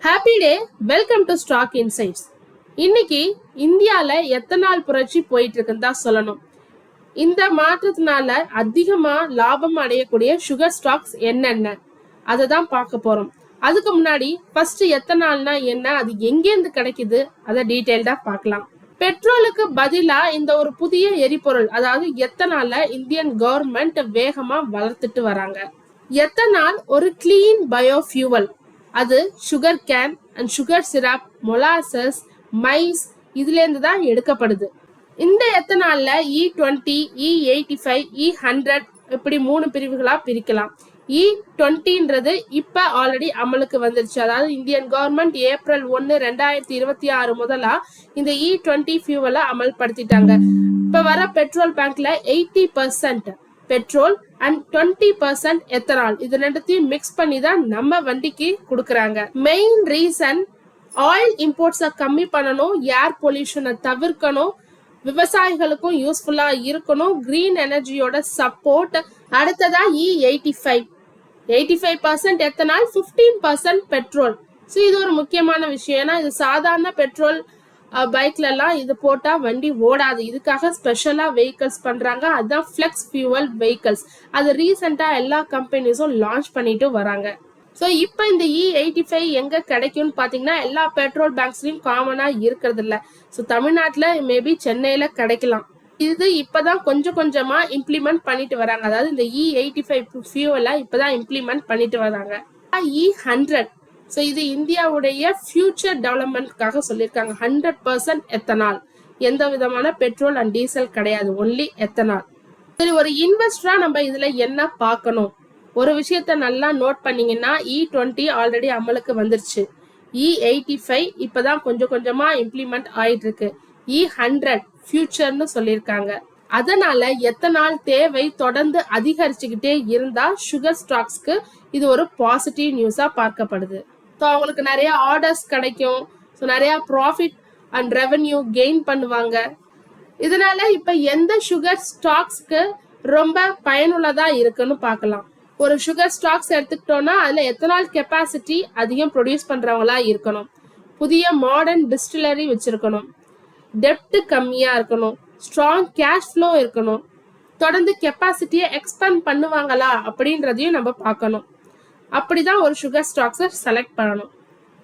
Happy day, welcome to stock insights. இன்னைக்கு இந்தியால ethanol புரட்சி போயிட்டு இருக்குன்னு தான் சொல்லணும். இந்த மாற்றத்தினால அதிகமா லாபம் அடையக்கூடிய சுகர் ஸ்டாக்ஸ் என்னென்ன அதை தான் பார்க்க போறோம். அதுக்கு முன்னாடி ஃபர்ஸ்ட் எத்தனால்னா என்ன, அது எங்கேருந்து கிடைக்குது, அதை டீட்டெயில்டா பார்க்கலாம். பெட்ரோலுக்கு பதிலா இந்த ஒரு புதிய எரிபொருள் அதாவது எத்தனால இந்தியன் கவர்மெண்ட் வேகமா வளர்த்துட்டு வராங்க. எத்தனால் ஒரு கிளீன் பயோஃபியூவல். அது sugar cane and sugar syrup, molasses, maize இதுல இருந்து தான் எடுக்கப்படுது. இந்த எத்தனால்ல E20, E85, E100 இப்படி 3 பிரிவுகளா பிரிக்கலாம். E20ன்றது இப்ப ஆல்ரெடி அமலுக்கு வந்துருச்சு. அதாவது இந்தியன் கவர்மெண்ட் ஏப்ரல் 1, 2026 முதலா இந்த E20 ஃபியூவலை அமல்படுத்திட்டாங்க. இப்ப வர பெட்ரோல் பேங்க்ல 80% பெட்ரோல் அண்ட் 20% எத்தனால் இது ரெண்டுத்தையும் மிக்ஸ் பண்ணி தான் நம்ம வண்டிக்கு கொடுக்கறாங்க. மெயின் ரீசன் ஆயில் இம்போர்ட்ஸை கம்மி பண்ணணும், ஏர் பொல்யூஷனை தவிர்க்கணும், விவசாயிகளுக்கும் யூஸ்ஃபுல்லா இருக்கணும், கிரீன் எனர்ஜியோட சப்போர்ட். அடுத்ததா E85 எத்தனால், 15% பெட்ரோல். ஸோ இது ஒரு முக்கியமான விஷயம். ஏன்னா இது சாதாரண பெட்ரோல் பைக்ல எல்லாம் இது போட்டா வண்டி ஓடாது. இதுக்காக ஸ்பெஷலா வெஹிக்கிள்ஸ் பண்றாங்க. அதுதான் ஃபிளெக்ஸ் ஃபியூவல் வெஹிக்கிள்ஸ். அது ரீசெண்டா எல்லா கம்பெனிஸும் லான்ச் பண்ணிட்டு வராங்க. ஸோ இப்போ இந்த E85 எங்க கிடைக்கும்னு பாத்தீங்கன்னா எல்லா பெட்ரோல் பேங்க்ஸ்லயும் காமனா இருக்கிறது இல்ல. ஸோ தமிழ்நாட்டுல மேபி சென்னையில கிடைக்கலாம். இது இப்பதான் கொஞ்சம் கொஞ்சமா இம்ப்ளிமெண்ட் பண்ணிட்டு வராங்க. அதாவது இந்த E85 ஃபியூவலை இப்பதான் இம்ப்ளிமெண்ட் பண்ணிட்டு வராங்க. E100 ஸோ இது இந்தியாவுடைய ஃபியூச்சர் டெவலப்மெண்ட்காக சொல்லியிருக்காங்க. 100% எத்தனால், எந்த விதமான பெட்ரோல் அண்ட் டீசல் கிடையாது, ஒன்லி எத்தனால். சரி, ஒரு இன்வெஸ்டரா நம்ம இதுல என்ன பார்க்கணும்? ஒரு விஷயத்த நல்லா நோட் பண்ணீங்கன்னா E20 ஆல்ரெடி அமலுக்கு வந்துருச்சு. E85 இப்பதான் கொஞ்சம் கொஞ்சமா இம்ப்ளிமெண்ட் ஆயிட்டு இருக்கு. E100 ஃபியூச்சர்னு சொல்லியிருக்காங்க. அதனால எத்தனால் தேவை தொடர்ந்து அதிகரிச்சுக்கிட்டே இருந்தா சுகர் ஸ்டாக்ஸ்க்கு இது ஒரு பாசிட்டிவ் நியூஸா பார்க்கப்படுது. ஸோ அவங்களுக்கு நிறைய ஆர்டர்ஸ் கிடைக்கும். ஸோ நிறைய ப்ராஃபிட் அண்ட் ரெவன்யூ கெயின் பண்ணுவாங்க. இதனால இப்ப எந்த சுகர் ஸ்டாக்ஸ்க்கு ரொம்ப பயனுள்ளதா இருக்குன்னு பார்க்கலாம். ஒரு சுகர் ஸ்டாக்ஸ் எடுத்துக்கிட்டோம்னா அதுல எத்தனால் கெப்பாசிட்டி அதிகம் ப்ரொடியூஸ் பண்றவங்களா இருக்கணும், புதிய மாடர்ன் டிஸ்டிலரி வச்சிருக்கணும், டெப்ட் கம்மியா இருக்கணும், ஸ்ட்ராங் கேஷ் ஃப்ளோ இருக்கணும், தொடர்ந்து கெப்பாசிட்டியை எக்ஸ்பேண்ட் பண்ணுவாங்களா அப்படின்றதையும் நம்ம பார்க்கணும். அப்படிதான் ஒரு சுகர் ஸ்டாக்ஸை செலக்ட் பண்ணணும்.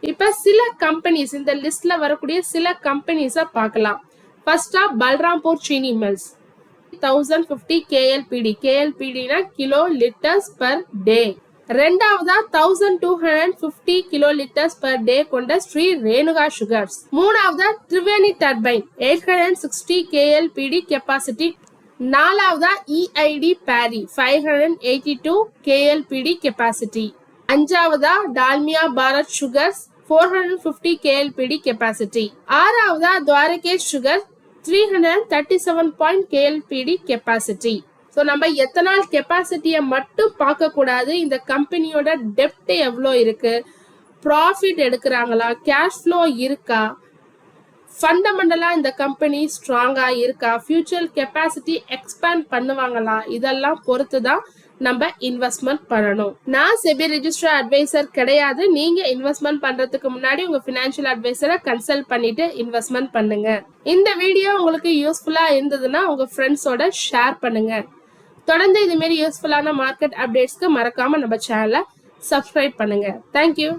இப்ப சில கம்பெனிஸ், இந்த லிஸ்ட்ல வரக்கூடிய சில கம்பெனிஸை பார்க்கலாம். ஃபர்ஸ்டா பல்ராம்பூர் சீனி மில்ஸ் 1050 KLPD. KLPDனா கிலோ லிட்டர்ஸ் பர் டே. ரெண்டாவதா 1250 கிலோ லிட்டர்ஸ் பர் டே கொண்ட ஸ்ரீ ரேணுகா சுகர்ஸ். மூணாவதா திரிவேணி டர்பைன் 860 KLPD கெப்பாசிட்டி. நாலாவதா EID பாரி 582 KLPD கெப்பாசிட்டி. அஞ்சாவதா Dalmia Bharat sugars 450 KLPD capacity. ஆறாவதா Dwarikesh sugar 337 KLPD capacity. So நம்ம எத்தனால் கெப்பாசிட்டியை மட்டும் பார்க்க கூடாது, இந்த கம்பெனியோட டெப்ட் எவ்வளோ இருக்கு, ப்ராஃபிட் எடுக்கிறாங்களா, கேஷ் ஃப்ளோ இருக்கா, ஃபண்டமெண்டலா இந்த கம்பெனி ஸ்ட்ராங்கா இருக்கா, ஃபியூச்சர் கெப்பாசிட்டி எக்ஸ்பேண்ட் பண்ணுவாங்களா, இதெல்லாம் பொறுத்து தான் நம்ம இன்வெஸ்ட்மெண்ட் பண்ணணும். நான் செபி ரெஜிஸ்டர் அட்வைசர் கிடையாது. நீங்க இன்வெஸ்ட்மெண்ட் பண்றதுக்கு முன்னாடி உங்க பினான்சியல் அட்வைசரை கன்சல்ட் பண்ணிட்டு இன்வெஸ்ட்மெண்ட் பண்ணுங்க. இந்த வீடியோ உங்களுக்கு யூஸ்ஃபுல்லா இருந்ததுன்னா உங்க ஃப்ரெண்ட்ஸோட ஷேர் பண்ணுங்க. தொடர்ந்து இது மாதிரி யூஸ்ஃபுல்லான மார்க்கெட் அப்டேட்ஸ்க்கு மறக்காம நம்ம சேனலை சப்ஸ்கிரைப் பண்ணுங்க. தேங்க்யூ.